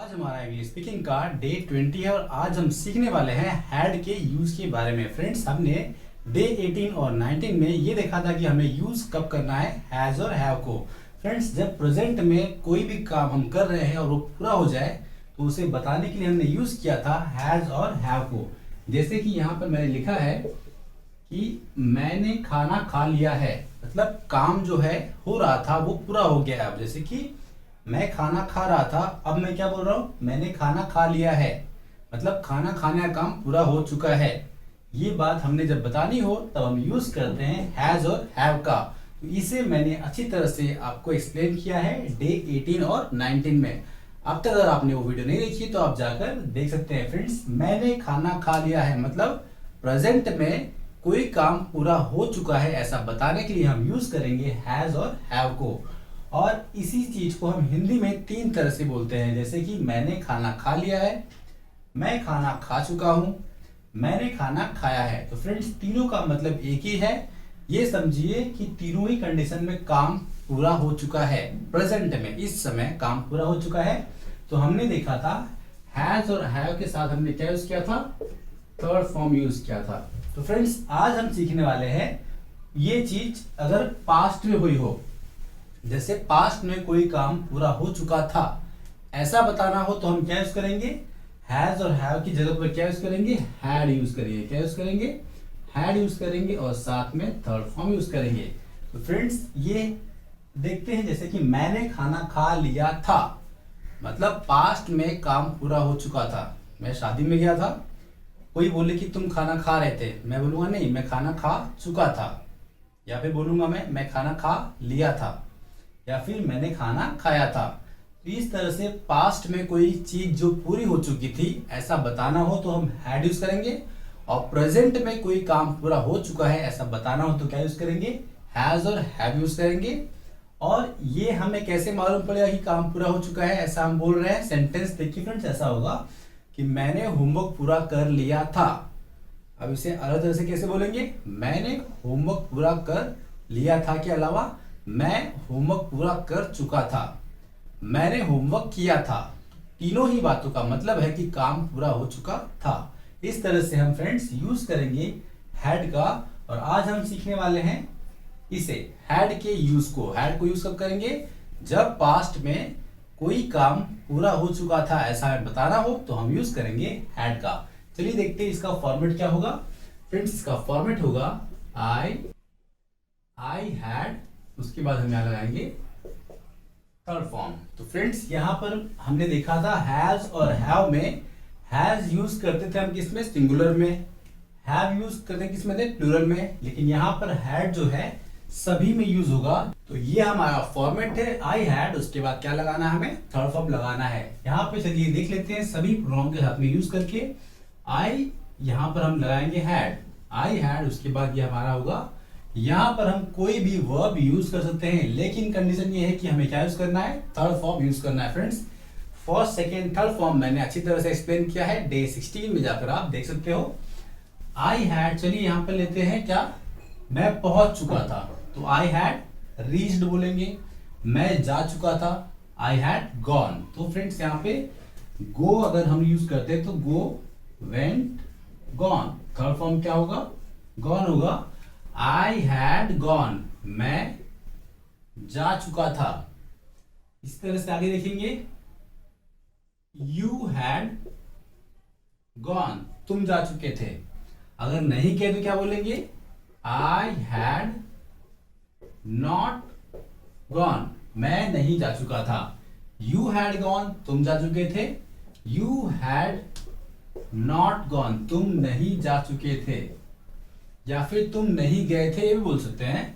आज हमारा English speaking का डे 20 है और आज हम सीखने वाले हैं हैड के यूज के बारे में। फ्रेंड्स, हमने डे 18 और 19 में ये देखा था कि हमें यूज कब करना है हैज और हैव को। फ्रेंड्स, जब प्रेजेंट में कोई भी काम हम कर रहे हैं और वो पूरा हो जाए तो उसे बताने के लिए हमने यूज किया था हैज और हैव को। जैसे कि यहाँ पर मैंने लिखा है कि मैंने खाना खा लिया है, मतलब काम जो है हो रहा था वो पूरा हो गया है। अब जैसे कि मैं खाना खा रहा था, अब मैं क्या बोल रहा हूँ, मैंने खाना खा लिया है, मतलब खाना खाने का काम पूरा हो चुका है। ये बात हमने जब बतानी हो तब हम यूज करते हैं हैज और हैव का। तो इसे मैंने अच्छी तरह से आपको एक्सप्लेन किया है डे 18 और 19 में। अब तक अगर आपने वो वीडियो नहीं देखी तो आप जाकर देख सकते हैं। फ्रेंड्स, मैंने खाना खा लिया है मतलब प्रेजेंट में कोई काम पूरा हो चुका है, ऐसा बताने के लिए हम यूज करेंगे हैज और हैव को। और इसी चीज को हम हिंदी में तीन तरह से बोलते हैं, जैसे कि मैंने खाना खा लिया है, मैं खाना खा चुका हूं, मैंने खाना खाया है। तो फ्रेंड्स, तीनों का मतलब एक ही है। ये समझिए कि तीनों ही कंडीशन में काम पूरा हो चुका है, प्रेजेंट में इस समय काम पूरा हो चुका है। तो हमने देखा था हैज और हैव के साथ हमने क्या यूज किया था, थर्ड फॉर्म यूज किया था। तो फ्रेंड्स, आज हम सीखने वाले हैं ये चीज अगर पास्ट में हुई हो, जैसे पास्ट में कोई काम पूरा हो चुका था ऐसा बताना हो तो हम क्या यूज करेंगे, हैज और हैव की जगह पर क्या यूज करेंगे, हैड यूज करेंगे। क्या यूज करेंगे, हैड यूज करेंगे और साथ में थर्ड फॉर्म यूज करेंगे। तो फ्रेंड्स, ये देखते हैं, जैसे कि मैंने खाना खा लिया था मतलब पास्ट में काम पूरा हो चुका था। मैं शादी में गया था, कोई बोले कि तुम खाना खा रहे थे, मैं बोलूंगा नहीं, मैं खाना खा चुका था। या फिर बोलूंगा मैं खाना खा लिया था, या फिर मैंने खाना खाया था। तो इस तरह से पास्ट में कोई चीज जो पूरी हो चुकी थी ऐसा बताना हो तो हम हैड यूज करेंगे, और प्रेजेंट में कोई काम पूरा हो चुका है ऐसा बताना हो तो क्या यूज करेंगे, हैज और हैव यूज करेंगे। और ये हमें कैसे मालूम पड़ेगा कि काम पूरा हो चुका है, ऐसा हम बोल रहे हैं सेंटेंस। देखिए फ्रेंड्स, ऐसा होगा कि मैंने होमवर्क पूरा कर लिया था। अब इसे अलग तरह से कैसे बोलेंगे, मैंने होमवर्क पूरा कर लिया था के अलावा मैं होमवर्क पूरा कर चुका था, मैंने होमवर्क किया था। तीनों ही बातों का मतलब है कि काम पूरा हो चुका था। इस तरह से हम फ्रेंड्स यूज करेंगे हैड का। और आज हम सीखने वाले हैं इसे, हैड के यूज को। हैड को यूज कब करेंगे, जब पास्ट में कोई काम पूरा हो चुका था ऐसा बताना हो तो हम यूज करेंगे हैड का। चलिए देखते हैं इसका फॉर्मेट क्या होगा। फ्रेंड्स, इसका फॉर्मेट होगा आई हैड, उसके बाद हम यहां लगाएंगे थर्ड फॉर्म। तो फ्रेंड्स, यहां पर हमने देखा था हैज और हैव में हैज यूज करते थे हम किसमें, सिंगुलर में। हैव यूज करते हैं किसमें थे, प्लूरल में। लेकिन यहां पर हैड जो है सभी में यूज होगा। तो ये हमारा फॉर्मेट है आई हैड, उसके बाद क्या लगाना है, हमें थर्ड फॉर्म लगाना है। यहाँ पे चलिए देख लेते हैं सभी प्रोनाउन के साथ में यूज करके। आई यहाँ पर हम लगाएंगे हैड, आई हैड, उसके बाद ये हमारा होगा। यहाँ पर हम कोई भी वर्ब यूज कर सकते हैं, लेकिन कंडीशन ये है कि हमें क्या यूज करना है, थर्ड फॉर्म यूज करना है। Friends, first second third form मैंने अच्छी तरह से एक्सप्लेन किया है, डे 16 में जाकर आप देख सकते हो। आई हैड, चलिए यहाँ पर लेते हैं क्या, मैं पहुंच चुका था, तो आई हैड रीच्ड बोलेंगे। मैं जा चुका था, आई हैड गॉन। तो फ्रेंड्स, यहाँ पे गो अगर हम यूज करते हैं तो गो, वेंट, गॉन। थर्ड फॉर्म क्या होगा, गॉन होगा। आई हैड गॉन, मैं जा चुका था। इस तरह से आगे देखेंगे, यू हैड गॉन, तुम जा चुके थे। अगर नहीं किया तो क्या बोलेंगे, आई हैड नॉट गॉन, मैं नहीं जा चुका था। यू हैड गॉन, तुम जा चुके थे। यू हैड नॉट गॉन, तुम नहीं जा चुके थे। या फिर तुम नहीं गए थे, ये भी बोल सकते हैं।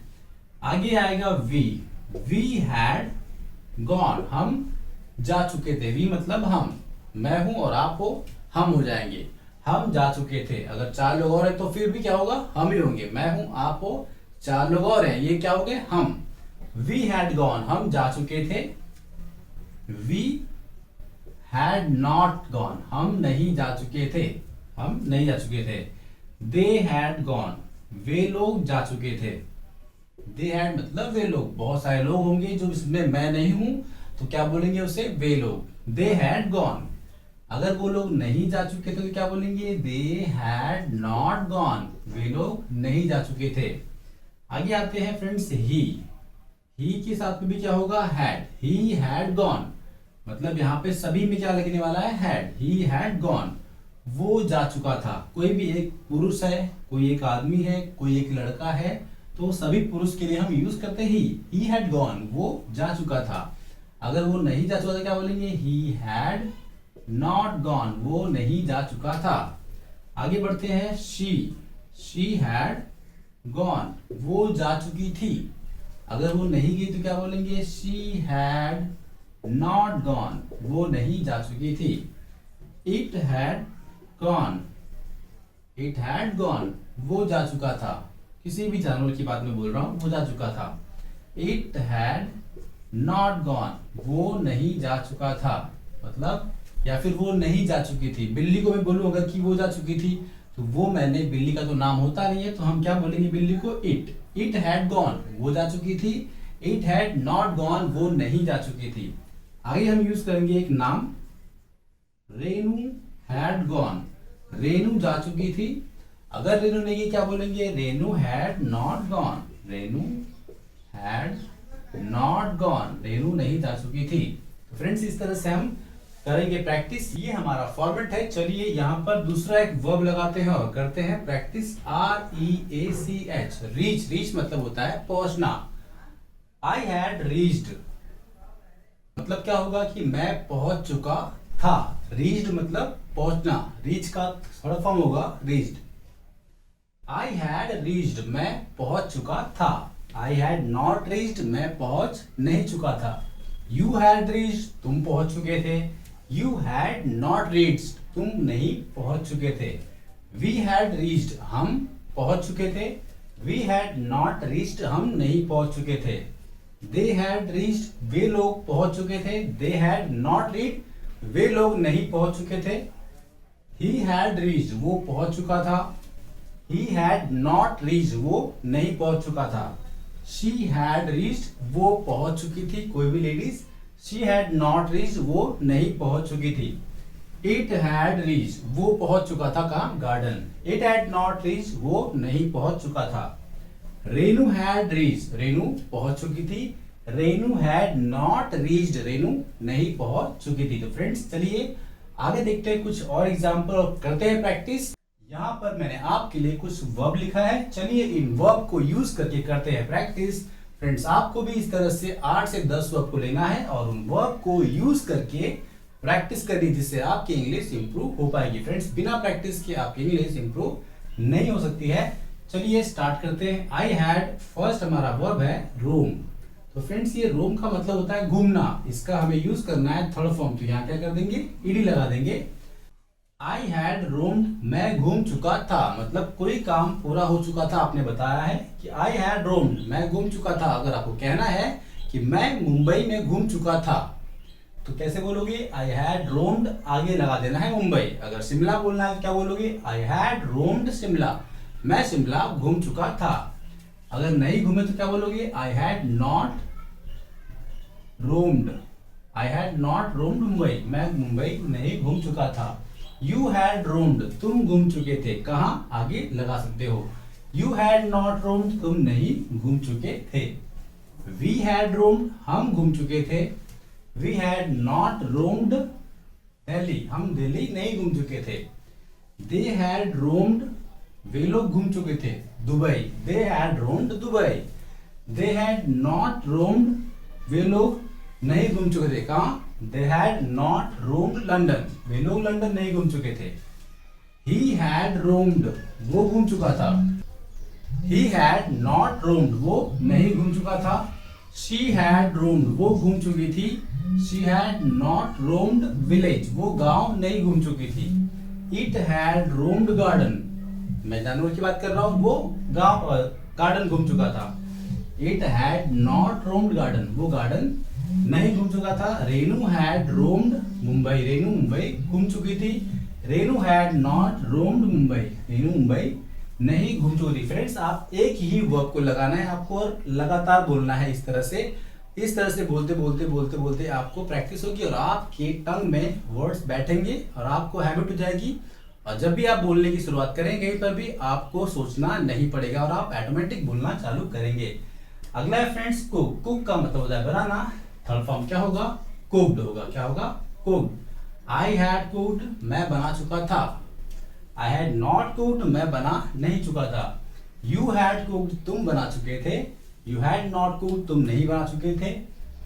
आगे आएगा वी हैड गॉन, हम जा चुके थे। वी मतलब हम, मैं हूं और आप हो, हम हो जाएंगे, हम जा चुके थे। अगर चार लोग और हैं तो फिर भी क्या होगा, हम ही होंगे। मैं हूं, आप हो, चार लोग और हैं, ये क्या हो गए, हम। वी हैड गॉन, हम जा चुके थे। वी हैड नॉट गॉन, हम नहीं जा चुके थे, हम नहीं जा चुके थे। दे हैड गॉन, वे लोग जा चुके थे। दे हैड मतलब वे लोग, बहुत सारे लोग होंगे जो इसमें मैं नहीं हूं तो क्या बोलेंगे उसे, वे लोग। They had gone. अगर वो लोग नहीं जा चुके थे तो क्या बोलेंगे, दे हैड नॉट गॉन, वे लोग नहीं जा चुके थे। आगे आते हैं फ्रेंड्स, ही के साथ में भी क्या होगा, हैड, ही हैड गॉन, मतलब यहाँ पे सभी में क्या लगने वाला है, हैड, ही हैड गॉन, वो जा चुका था। कोई भी एक पुरुष है, कोई एक आदमी है, कोई एक लड़का है, तो सभी पुरुष के लिए हम यूज करते हैं ही हैड गॉन, वो जा चुका था। अगर वो नहीं जा चुका था क्या बोलेंगे, ही हैड नॉट गॉन, वो नहीं जा चुका था। आगे बढ़ते हैं, शी हैड गॉन, वो जा चुकी थी। अगर वो नहीं गई तो क्या बोलेंगे, शी हैड नॉट गॉन, वो नहीं जा चुकी थी। इट हैड गॉन, वो जा चुका था। किसी भी जानवर की बात में बोल रहा हूं, वो जा चुका था। इट हैड नॉट गॉन, वो नहीं जा चुका था, मतलब या फिर वो नहीं जा चुकी थी। बिल्ली को मैं बोलूं अगर कि वो जा चुकी थी, तो वो मैंने, बिल्ली का तो नाम होता नहीं है, तो हम क्या बोलेंगे बिल्ली को, इट हैड गॉन, वो जा चुकी थी। इट हैड नॉट गॉन, वो नहीं जा चुकी थी। आगे हम यूज करेंगे एक नाम, रेनू हैड गॉन, रेनू जा चुकी थी। अगर रेनू नहीं गई क्या बोलेंगे, Renu had not gone, Renu had not gone, Renu नहीं जा चुकी थी। तो फ्रेंड्स इस तरह से हम करेंगे प्रैक्टिस। ये हमारा फॉर्मेट है। चलिए यहाँ पर दूसरा एक वर्ब लगाते हैं और करते हैं प्रैक्टिस। REACH, रीच मतलब होता है पहुंचना। आई हैड रीच्ड मतलब क्या होगा कि मैं पहुंच चुका था। रीच्ड मतलब पहुंचना, रीच का थोड़ा फॉर्म होगा रीच्ड। आई हैड रीच्ड, मैं पहुंच चुका था। आई हैड नॉट रीच्ड, मैं पहुंच नहीं चुका था। यू हैड रीच्ड, तुम पहुंच चुके थे। यू हैड नॉट रीच्ड, तुम नहीं पहुंच चुके थे। वी हैड रीच्ड, हम पहुंच चुके थे। वी हैड नॉट रीच्ड, हम नहीं पहुंच चुके थे। दे हैड रीच्ड, वे लोग पहुंच चुके थे। दे हैड नॉट रीच्ड, वे लोग नहीं पहुंच चुके थे। ही हैड रीच्ड, वो पहुंच चुका था। ही हैड नॉट रीच्ड, वो नहीं पहुंच चुका था। शी हैड रीच्ड, वो पहुंच चुकी थी, कोई भी ladies. She had not reached, वो नहीं पहुंच चुकी थी। इट हैड रीच्ड, वो पहुंच चुका था कहाँ, garden. It had not reached, वो नहीं पहुंच चुका था। रेनू हैड रीच्ड, रेनू पहुंच चुकी थी। Renu had not reached, Renu नहीं पहुंच चुकी थी। तो फ्रेंड्स चलिए आगे देखते हैं कुछ और एग्जाम्पल और करते हैं प्रैक्टिस। यहाँ पर मैंने आपके लिए कुछ वर्ब लिखा है। चलिए इन वर्ब को यूज करके करते हैं प्रैक्टिस। फ्रेंड्स आपको भी इस तरह से 8 से 10 वर्ब को लेना है और उन वर्ब को यूज करके प्रैक्टिस करनी, जिससे आपकी इंग्लिश इंप्रूव हो पाएगी। फ्रेंड्स बिना प्रैक्टिस के आपकी इंग्लिश इंप्रूव नहीं हो सकती है। चलिए स्टार्ट करते हैं। आई हैड, फर्स्ट हमारा वर्ब है रोम। तो फ्रेंड्स ये रोम का मतलब होता है घूमना। इसका हमें यूज करना है थर्ड फॉर्म, तो यहाँ क्या कर देंगे, ईडी लगा देंगे। आई हैड रोम्ड, मैं घूम चुका था, मतलब कोई काम पूरा हो चुका था। आपने बताया है कि आई हैड रोम्ड, मैं घूम चुका था। अगर आपको कहना है कि मैं मुंबई में घूम चुका था, तो कैसे बोलोगे, आई हैड रोम्ड, आगे लगा देना है मुंबई। अगर शिमला बोलना है तो क्या बोलोगे, आई हैड रोम्ड शिमला, मैं शिमला घूम चुका था। अगर नहीं घूमे तो क्या बोलोगे, I had not roamed, I had not roamed Mumbai, मैं मुंबई नहीं घूम चुका था। यू हैड रोम्ड, तुम घूम चुके थे, कहां, आगे लगा सकते हो। यू हैड नॉट रोम्ड, तुम नहीं घूम चुके थे। वी हैड रोम्ड, हम घूम चुके थे। We had not roamed Delhi, हम दिल्ली नहीं घूम चुके थे। दे हैड रोम्ड, वे लोग घूम चुके थे Dubai. They had roamed Dubai. They had not roamed, वे लोग नहीं घूम चुके थे, कहां, they had not roamed London, वे लोग लंदन नहीं घूम चुके थे। ही हैड रोम्ड, वो घूम चुका था। ही हैड नॉट रोम्ड, वो नहीं घूम चुका था। शी हैड रोम्ड, वो घूम चुकी थी। She had not roamed village, वो गांव नहीं घूम चुकी थी। इट हैड रोम्ड गार्डन, मैं जानवर की बात कर रहा हूं, वो गांव गार्डन घूम चुका था। It had not roamed garden, वो गार्डन नहीं घूम चुका था। रेनू हैड रोम्ड मुंबई, रेनू मुंबई घूम चुकी थी। Renu had not roamed Mumbai, Renu Mumbai नहीं घूम चुकी थी। फ्रेंड्स आप एक ही वर्ब को लगाना है आपको और लगातार बोलना है इस तरह से। इस तरह से बोलते बोलते बोलते बोलते आपको प्रैक्टिस होगी और आपके टंग में वर्ड्स बैठेंगे और आपको हैबिट हो जाएगी। और जब भी आप बोलने की शुरुआत करेंगे कहीं पर भी आपको सोचना नहीं पड़ेगा और आप ऑटोमेटिक बोलना चालू करेंगे। अगला है फ्रेंड्स कुक। कुक का मतलब होता है बनाना। थर्ड फॉर्म क्या होगा? कुक्ड होगा। क्या होगा? कुक्ड। आई हैड कुक्ड, मैं बना चुका था। आई हैड नॉट कुक्ड, मैं बना नहीं चुका था। यू हैड कुक्ड, तुम बना चुके थे। यू हैड नॉट कुक्ड, तुम नहीं बना चुके थे।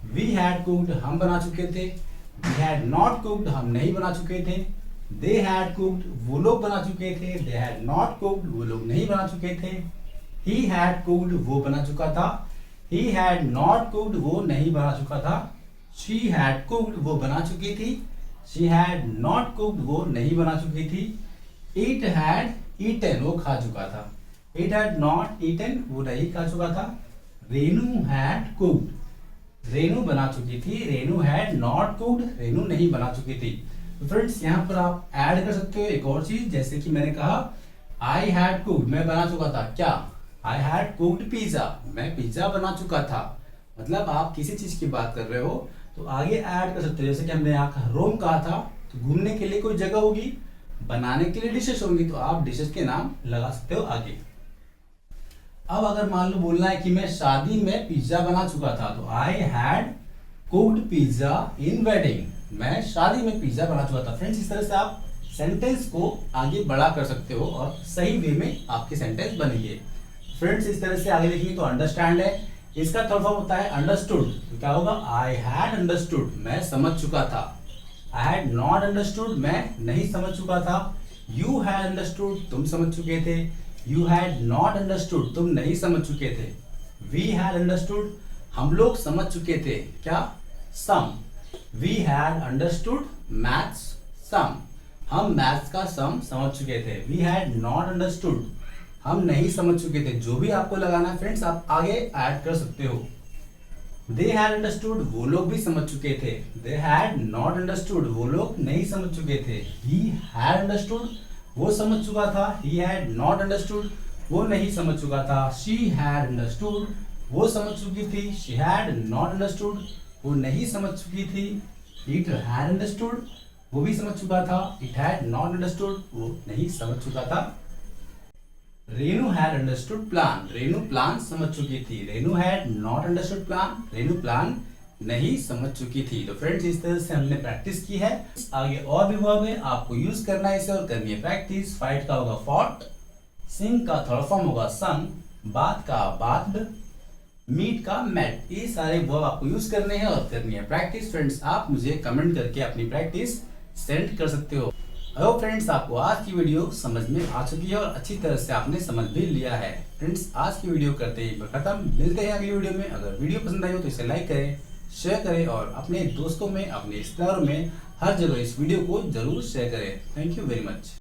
वी हैड कुक्ड, हम बना चुके थे। वी हैड नॉट कुक्ड, हम नहीं बना चुके थे। दे हैड कुक्ड, वो लोग बना चुके थे। दे हैड नॉट कुक्ड, वो लोग नहीं बना चुके थे। ही हैड कुक्ड, वो बना चुका था। ही हैड नॉट कुक्ड, वो नहीं बना चुका था। शी हैड कुक्ड, वो बना चुकी थी। शी हैड नॉट कुक्ड, वो नहीं बना चुकी थी। इट हैड ईटन, वो खा चुका था। इट हैड नॉट ईटन, वो नहीं खा चुका था। रेनू हैड कुक्ड, रेनू बना चुकी थी। Renu had not cooked, Renu नहीं बना चुकी थी। तो फ्रेंड्स यहाँ पर आप ऐड कर सकते हो एक और चीज, जैसे कि मैंने कहा आई हैड कुक्ड, मैं बना चुका था। क्या? आई हैड कुक्ड पिज्जा, मैं पिज्जा बना चुका था। मतलब आप किसी चीज की बात कर रहे हो तो आगे ऐड कर सकते हो। जैसे कि हमने यहाँ रोम कहा था, तो घूमने के लिए कोई जगह होगी, बनाने के लिए डिशेस होंगी, तो आप डिशेस के नाम लगा सकते हो आगे। अब अगर मान लो बोलना है कि मैं शादी में पिज्जा बना चुका था, तो I had cooked pizza in wedding, मैं शादी में पिज्जा बना चुका था। फ्रेंड्स इस तरह से आप सेंटेंस को आगे बड़ा कर सकते हो और सही वे में आपके सेंटेंस बनेंगे। फ्रेंड्स इस तरह से आगे देखेंगे तो अंडरस्टैंड है, इसका थर्ड फॉर्म होता है अंडरस्टूड। तो क्या होगा? आई हैड अंडरस्टूड, मैं समझ चुका था। आई हैड नॉट अंडरस्टूड, मैं नहीं समझ चुका था। यू हैड अंडरस्टूड, तुम समझ चुके थे। यू हैड नॉट अंडरस्टूड, तुम नहीं समझ चुके थे। वी हैड अंडरस्टूड, हम लोग समझ चुके थे। क्या? सम। वी हैड अंडरस्टूड मैथ्स सम, हम मैथ्स का सम समझ चुके थे। वी हैड नॉट अंडरस्टूड, हम नहीं समझ चुके थे। जो भी आपको लगाना है फ्रेंड्स आप आगे ऐड कर सकते हो। दे हैड अंडरस्टूड, वो लोग भी समझ चुके थे। दे हैड नॉट अंडरस्टूड, वो लोग नहीं समझ चुके थे। ही हैड अंडरस्टूड, वो समझ चुका था। ही हैड नॉट अंडरस्टूड, वो नहीं समझ चुका था। शी हैड अंडरस्टूड, वो समझ चुकी थी। शी हैड नॉट अंडरस्टूड, वो नहीं समझ चुकी थी। इट हैड अंडरस्टूड, वो भी समझ चुका था। इट हैड नॉट अंडरस्टूड, वो नहीं समझ चुका था। Renu had understood plan, Renu plan समझ चुकी थी। Renu had not understood plan, Renu plan नहीं समझ चुकी थी। तो फ्रेंड्स इस तरह से हमने प्रैक्टिस की है। आगे और भी वर्ब है, आपको यूज करना है इसे और करनी है प्रैक्टिस। फाइट का होगा फॉट, सिंग का थर्ड फॉर्म होगा संग, बात का बाथड, मीट का मैट। ये सारे वर्ब आपको यूज करने हैं और करनी है प्रैक्टिस। फ्रेंड्स आप मुझे कमेंट करके अपनी प्रैक्टिस सेंड कर सकते हो। हेलो फ्रेंड्स, आपको आज की वीडियो समझ में आ चुकी है और अच्छी तरह से आपने समझ भी लिया है। फ्रेंड्स आज की वीडियो करते ही खत्म, मिलते हैं अगली वीडियो में। अगर वीडियो पसंद आई हो तो इसे लाइक करें, शेयर करें और अपने दोस्तों में, अपने रिश्तेदारों में हर जगह इस वीडियो को जरूर शेयर करें। Thank you very much.